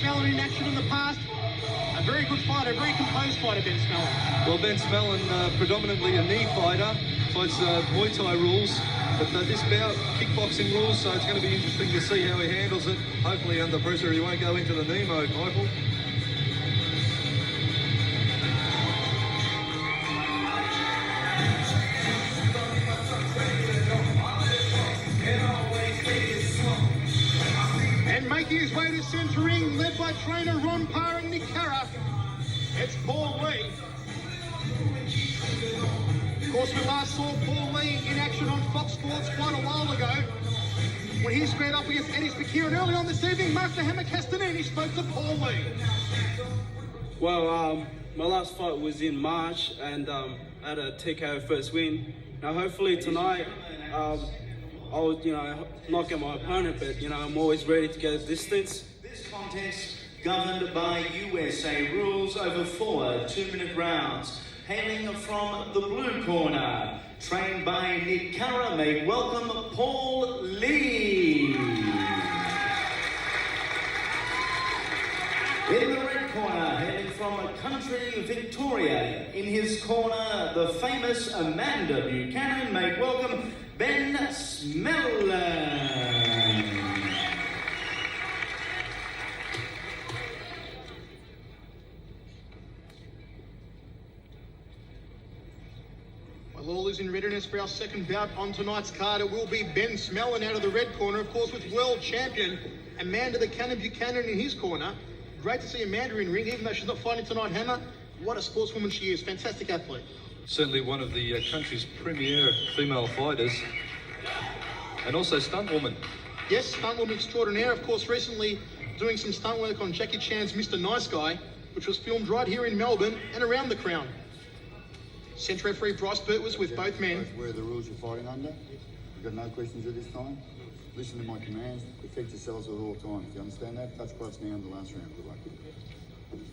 Smellon in action in the past. A very good fighter, a very composed fighter, Ben Smellon. Well, Ben Smellon, predominantly a knee fighter, fights Muay Thai rules, but this bout, kickboxing rules, so it's going to be interesting to see how he handles it. Hopefully under pressure he won't go into the knee mode, Michael. And making his way to centre ring, led by trainer Ron Parr and Nick Carra, it's Paul Lee. Of course, we last saw Paul Lee in action on Fox Sports quite a while ago when he squared up against Eddie Spakir, and early on this evening, Master Hammer Castanini spoke to Paul Lee. Well, my last fight was in March, and I had a TKO first win. Now, hopefully tonight, I'll, knock out my opponent, but, I'm always ready to go the distance. This contest governed by USA rules over 4 2-minute rounds. Hailing from the blue corner, trained by Nick Carra, may welcome Paul Lee. In the red corner, hailing from country Victoria, in his corner, the famous Amanda Buchanan, may welcome Ben Smellon. Well, all is in readiness for our second bout on tonight's card. It will be Ben Smellon out of the red corner, of course, with world champion Amanda the Cannon Buchanan in his corner. Great to see Amanda in ring, even though she's not fighting tonight, Hammer. What a sportswoman she is, fantastic athlete. Certainly one of the country's premier female fighters, and also stunt woman. Yes, stunt woman extraordinaire, of course, recently doing some stunt work on Jackie Chan's Mr. Nice Guy, which was filmed right here in Melbourne and around the Crown. Centre referee Bryce Burt was with both men. Where are the rules you're fighting under? You've got no questions at this time. Listen to my commands. Protect yourselves at all times. Do you understand that? Touch gloves now in the last round. Good luck.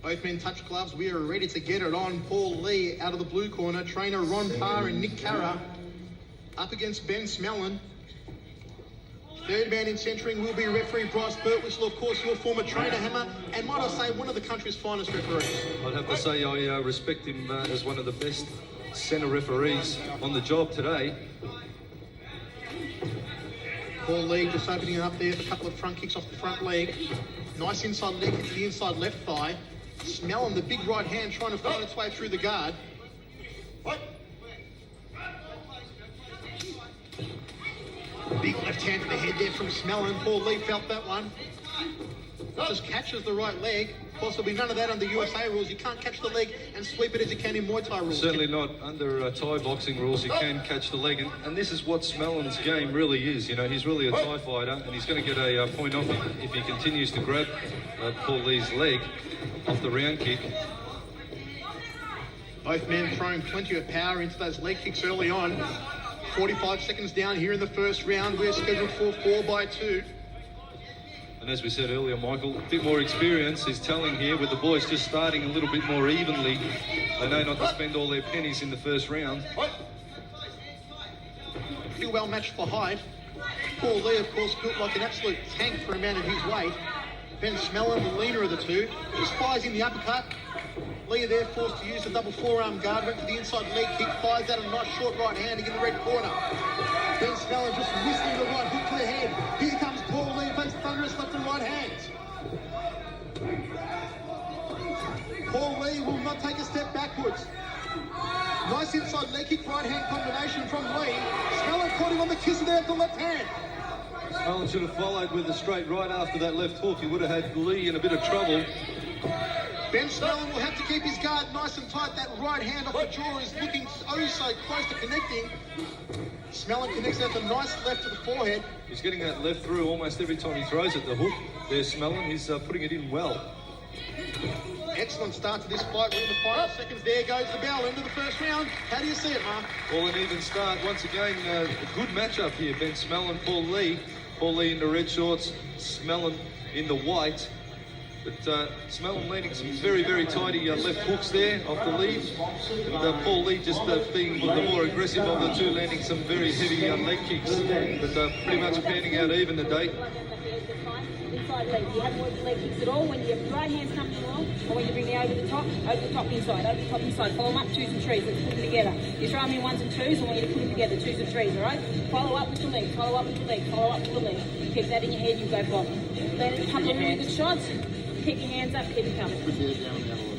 Both men touch gloves. We are ready to get it on. Paul Lee out of the blue corner. Trainer Ron Parr and Nick Carra up against Ben Smellon. Third man in centering will be referee Bryce Birtwistle, of course, your former trainer, Hammer, and might I say, one of the country's finest referees. I'd have to say I respect him as one of the best centre referees on the job today. Paul Lee just opening it up there with a couple of front kicks off the front leg. Nice inside leg kick to the inside left thigh. Smellon, the big right hand, trying to find its way through the guard. What? Big left hand to the head there from Smellon. Paul Lee felt that one. Just catches the right leg. Of course, there'll be none of that under USA rules. You can't catch the leg and sweep it as you can in Muay Thai rules. Certainly not under Thai boxing rules. You can catch the leg, and this is what Smellon's game really is. He's really a Thai fighter, and he's going to get a point off if he continues to grab Paul Lee's leg off the round kick. Both men throwing plenty of power into those leg kicks early on. 45 seconds down here in the first round. We're scheduled for 4x2. And as we said earlier, Michael, a bit more experience is telling here with the boys just starting a little bit more evenly. They know not to spend all their pennies in the first round. Pretty well matched for height. Paul Lee, of course, built like an absolute tank for a man of his weight. Ben Smellon, the leaner of the two, just fires in the uppercut. Lee there forced to use the double forearm guard, went to the inside leg kick, fires out a nice short right hand against the red corner. Ben Smellon just whistling the right hook to the head. Here comes Paul Lee, face thunderous left and right hands. Paul Lee will not take a step backwards. Nice inside leg kick, right hand combination from Lee. Smellon caught him on the kisser there at the left hand. Smellon should have followed with a straight right after that left hook. He would have had Lee in a bit of trouble. Ben Smellon will have to keep his guard nice and tight. That right hand off the jaw is looking oh so close to connecting. Smellon connects out the nice left to the forehead. He's getting that left through almost every time he throws it. The hook there's Smellon. He's putting it in well. Excellent start to this fight. We're in the final seconds. There goes the bell into the first round. How do you see it, Mark? Well, an even start. Once again, a good matchup here. Ben Smellon, Paul Lee. Paul Lee in the red shorts, Smellon in the white. But Smellon leading some very, very tidy left hooks there off the lead. And Paul Lee just being the more aggressive of the two, landing some very heavy leg kicks. But pretty much panning out even today. inside leg. You haven't worked the leg kicks at all. When your right hand's coming along, I want you to bring me over the top inside, over the top inside. Follow them up, 2s and 3s. Let's put them together. You throw them in 1s and 2s, I want you to put them together, 2s and 3s, all right? Follow up with the leg, follow up with the leg, follow up with the leg. Keep that in your head, you go block. Then a couple of really good shots. Keep your hands up, keep it coming. Put your head down on the other one.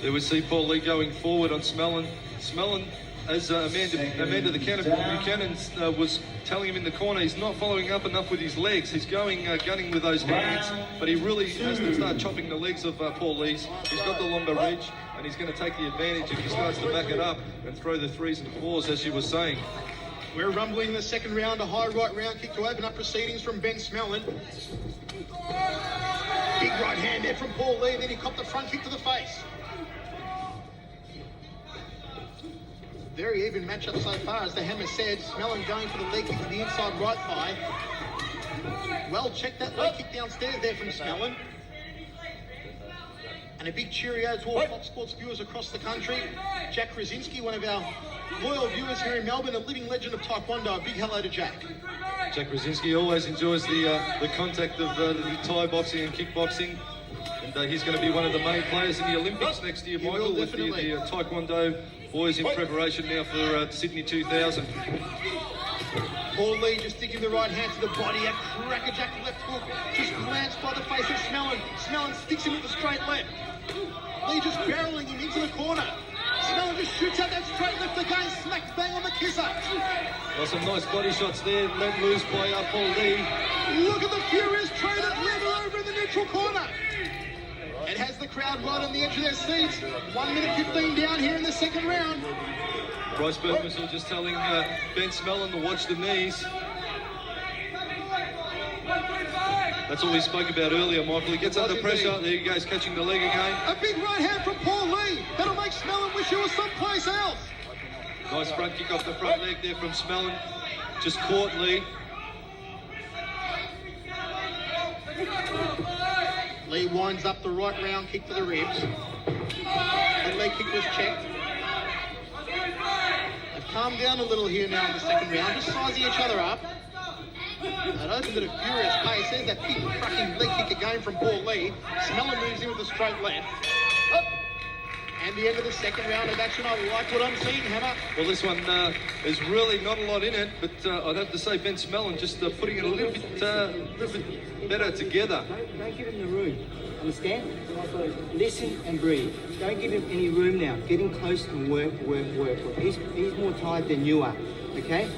There we see Paul Lee going forward on Smellon. Smellon, as Amanda the Cannon Buchanan was telling him in the corner, he's not following up enough with his legs. He's going gunning with those hands, but he really has to start chopping the legs of Paul Lee's. He's got the longer reach, and he's going to take the advantage if he starts to back it up and throw the 3s and 4s, as she was saying. We're rumbling the second round, a high right round kick to open up proceedings from Ben Smellon. Big right hand there from Paul Lee, then he copped the front kick to the face. Very even matchup so far, as the hammer said. Smellon going for the leg kick to the inside right thigh. Well checked that leg kick downstairs there from Smellon. And a big cheerio to all Fox Sports viewers across the country. Jack Krasinski, one of our loyal viewers here in Melbourne, a living legend of Taekwondo. A big hello to Jack. Jack Krasinski always enjoys the contact of the Thai boxing and kickboxing. And he's going to be one of the main players in the Olympics next year, Michael, with the Taekwondo boys in preparation now for Sydney 2000. Paul Lee just sticking the right hand to the body, a crackerjack left hook, just glanced by the face of Smellon. Smellon sticks him with the straight left. Lee just barreling him into the corner. Smellon just shoots out that straight left again, smack bang on the kisser. Well, some nice body shots there, let loose by Paul Lee. Look at the furious trade at level over in the neutral corner. It has the crowd right on the edge of their seats. 1 minute 15 down here in the second round. Bryce Bergmissel just telling Ben Smellon to watch the knees. That's all we spoke about earlier, Michael. He gets under pressure. There he goes, catching the leg again. A big right hand from Paul Lee. That'll make Smellon wish he was someplace else. Nice front kick off the front leg there from Smellon. Just caught Lee. Lee winds up the right round kick to the ribs. The leg kick was checked. They've calmed down a little here now in the second round, just sizing each other up. It opened at a furious pace. There's that big cracking leg kick again from Paul Lee. Smellon moves in with a straight left. And the end of the second round of action. I like what I'm seeing, Hammer. Well, this one is really not a lot in it, but I'd have to say Ben Smellon just putting it a little bit better together. Don't give him the room, understand? Listen and breathe. Don't give him any room now. Get him close and work. He's more tired than you are, okay?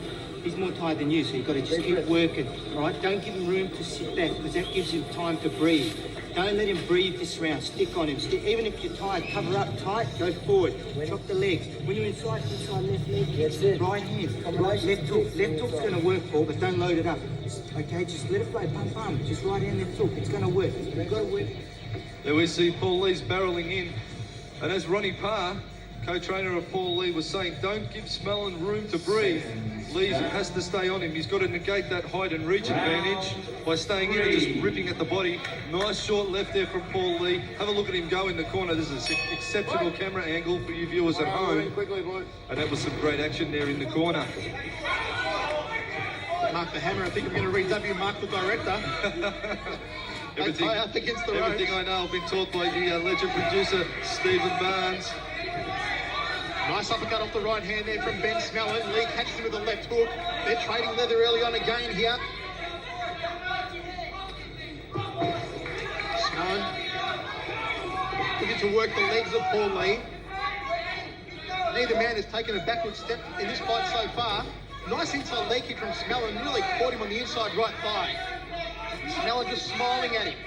He's more tired than you, so you've got to just keep working, all right? Don't give him room to sit back, because that gives him time to breathe. Don't let him breathe this round. Stick on him. Even if you're tired, cover up tight, go forward. Chop the legs. When you're inside left leg, right hand, right left hook. Left hook's going to work, Paul, but don't load it up. Okay, just let it flow, bum. Just right hand, left hook. It's going to work. You've got to work. There we see Paul Lee's barreling in. And as Ronnie Parr, co-trainer of Paul Lee, was saying, don't give Smellon room to breathe. Lee has to stay on him. He's got to negate that height and reach advantage by staying in and just ripping at the body. Nice short left there from Paul Lee. Have a look at him go in the corner. This is an exceptional camera angle for you viewers at home. And that was some great action there in the corner. Mark the Hammer. I think I'm going to re-W Mark the director. Everything I know I've been taught by the legend producer, Stephen Barnes. Nice uppercut off the right hand there from Ben Smellon. Lee catches him with a left hook. They're trading leather early on again here. Smellon looking to work the legs of Paul Lee. Neither man has taken a backward step in this fight so far. Nice inside leg kick from Smellon. Really caught him on the inside right thigh. Smellon just smiling at him.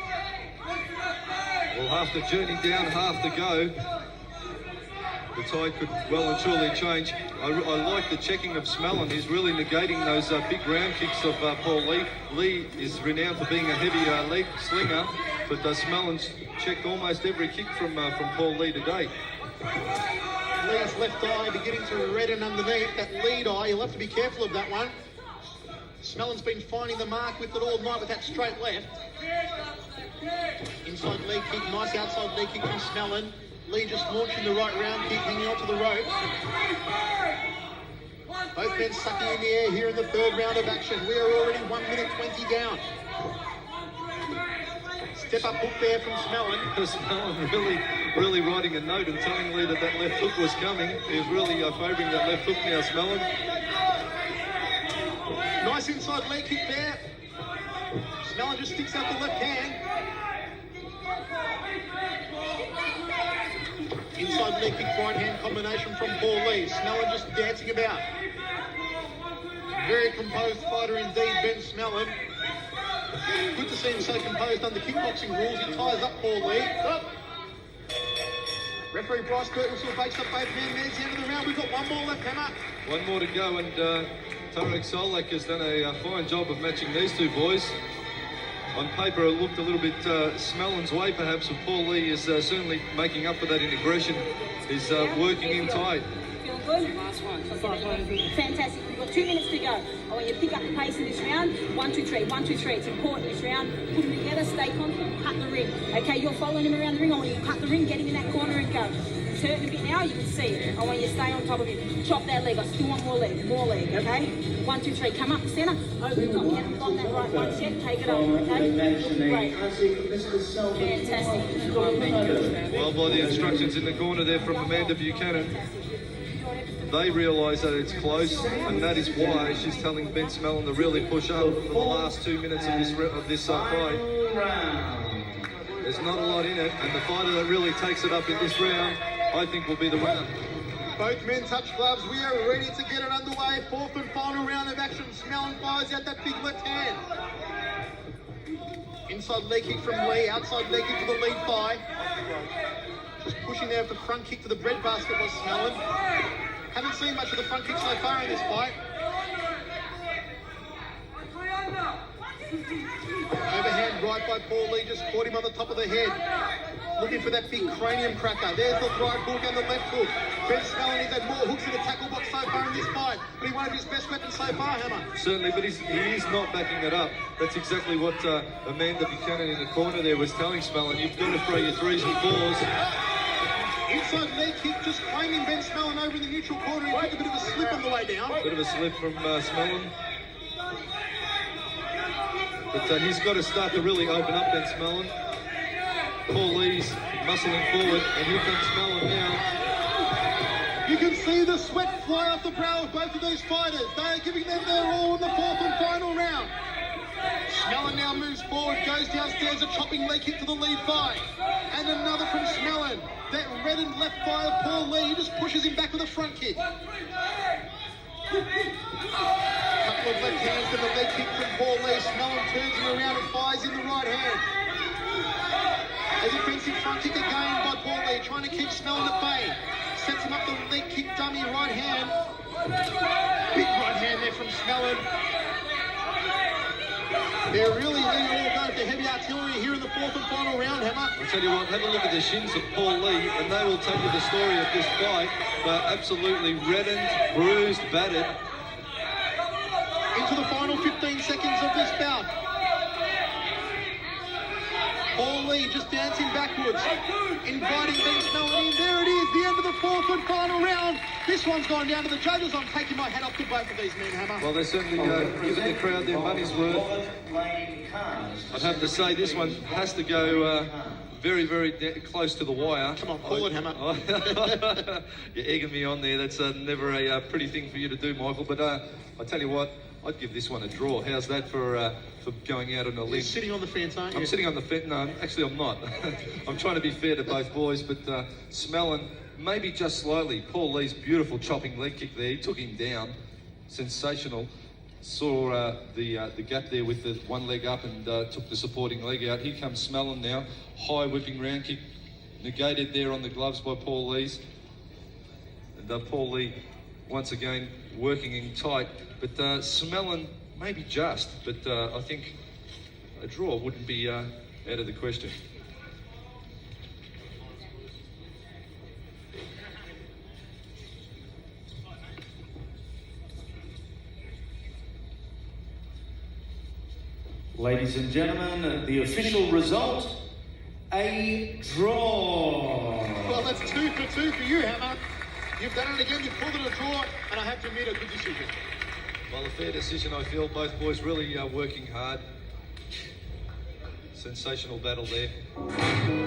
Well, half the journey down, half to go. The tide could well and truly change. I like the checking of Smellon. He's really negating those big round kicks of Paul Lee. Lee is renowned for being a heavy leg slinger, but Smellon's checked almost every kick from Paul Lee today. Lee's left eye beginning to redden underneath. That lead eye, you'll have to be careful of that one. Smellon's been finding the mark with it all night with that straight left. Inside leg kick, nice outside leg kick from Smellon. Lee just launching the right round kick, hanging onto the ropes. Both men sucking in the air here in the third round of action. We are already 1 minute 20 down. Step up hook there from Smellon. Smellon really writing a note and telling Lee that left hook was coming. He was really favouring that left hook now, Smellon. Nice inside leg kick there. Smellon just sticks out the left hand. Inside leg kick, right hand combination from Paul Lee. Smellon just dancing about. Very composed fighter indeed, Ben Smellon. Good to see him so composed under kickboxing rules. He ties up Paul Lee. Referee Bryce Birtwhistle bakes up both men. There's the end of the round. We've got one more left, Hammer. One more to go, and Tarek Solak has done a fine job of matching these two boys. On paper, it looked a little bit Smellon's way, perhaps, but Paul Lee is certainly making up for that in aggression. He's working in tight. Feeling good? Last one. Fantastic. We've got 2 minutes to go. I want you to pick up the pace in this round. 1, 2, 3. 1, 2, 3. It's important this round. Put them together. Stay confident. Cut the ring. Okay, you're following him around the ring. I want you to cut the ring, get him in that corner and go. He's hurting a bit now. You can see it. I want you to stay on top of him. Chop that leg. I still want more leg. More leg. Okay. 1, 2, 3. Come up the centre. Over the top. Get on that right one set. Take it over. Okay. Great. Fantastic. Well, by the instructions in the corner there from Amanda Buchanan, they realise that it's close, and that is why she's telling Ben Smellon to really push up for the last 2 minutes of this fight. There's not a lot in it, and the fighter that really takes it up in this round, I think, will be the winner. Both men touch gloves. We are ready to get it underway. Fourth and final round of action. Smellon fires out that big left hand. Inside leg kick from Lee. Outside leg kick to the lead thigh. Just pushing there with the front kick to the breadbasket was Smellon. Haven't seen much of the front kick so far in this fight. Overhand right by Paul Lee, just caught him on the top of the head. Looking for that big cranium cracker. There's the right hook and the left hook. Ben Smellon, he's had more hooks in the tackle box so far in this fight, but he's one of his best weapons so far, Hammer. Certainly, but he is not backing it up. That's exactly what Amanda Buchanan in the corner there was telling Smellon. You've got to throw your 3s and 4s. Inside leg kick, just claiming Ben Smellon over in the neutral corner. He took a bit of a slip on the way down. Bit of a slip from Smellon. But he's got to start to really open up Ben Smellon. Paul Lee's muscling forward, and here comes Smellon now. You can see the sweat fly off the brow of both of these fighters. They are giving them their all in the fourth and final round. Smellon now moves forward, goes downstairs, a chopping leg kick to the lead thigh. And another from Smellon. That reddened left thigh of Paul Lee, he just pushes him back with a front kick. Couple of left hands and the leg kick from Paul Lee. Smellon turns him around and fires in the right hand. A defensive front kick again by Paul Lee, trying to keep Smellon at bay. Sets him up the leg kick dummy right hand. Big right hand there from Smellon. They're really all going for heavy artillery here in the fourth and final round, Hammer. I'll tell you what, have a look at the shins of Paul Lee, and they will tell you the story of this fight. They're absolutely reddened, bruised, battered. Into the final 15 seconds of this bout. Paul Lee just dancing backwards, inviting Ben Smellon in. There it is, the end of the fourth and final round. This one's gone down to the judges. I'm taking my hat off to both of these men, Hammer. Well, they're certainly giving the crowd their money's worth. I'd have to say this one has to go very, very close to the wire. Come on, call it, Hammer. You're egging me on there. That's never a pretty thing for you to do, Michael. But I tell you what, I'd give this one a draw. How's that for going out on a limb? You're sitting on the fence, aren't you? I'm sitting on the fence. No, actually, I'm not. I'm trying to be fair to both boys, but Smellon, maybe just slightly. Paul Lee's beautiful chopping leg kick there. He took him down. Sensational. Saw the gap there with the one leg up and took the supporting leg out. Here comes Smellon now. High whipping round kick. Negated there on the gloves by Paul Lee's. And Paul Lee, once again, working in tight. But Smellon, maybe just, but I think a draw wouldn't be out of the question. Ladies and gentlemen, the official result, a draw. Well, that's 2 for 2 for you, Hammer. You've done it again, you've pulled it a draw, and I have to admit, a good decision. Well, a fair decision, I feel. Both boys really working hard. Sensational battle there.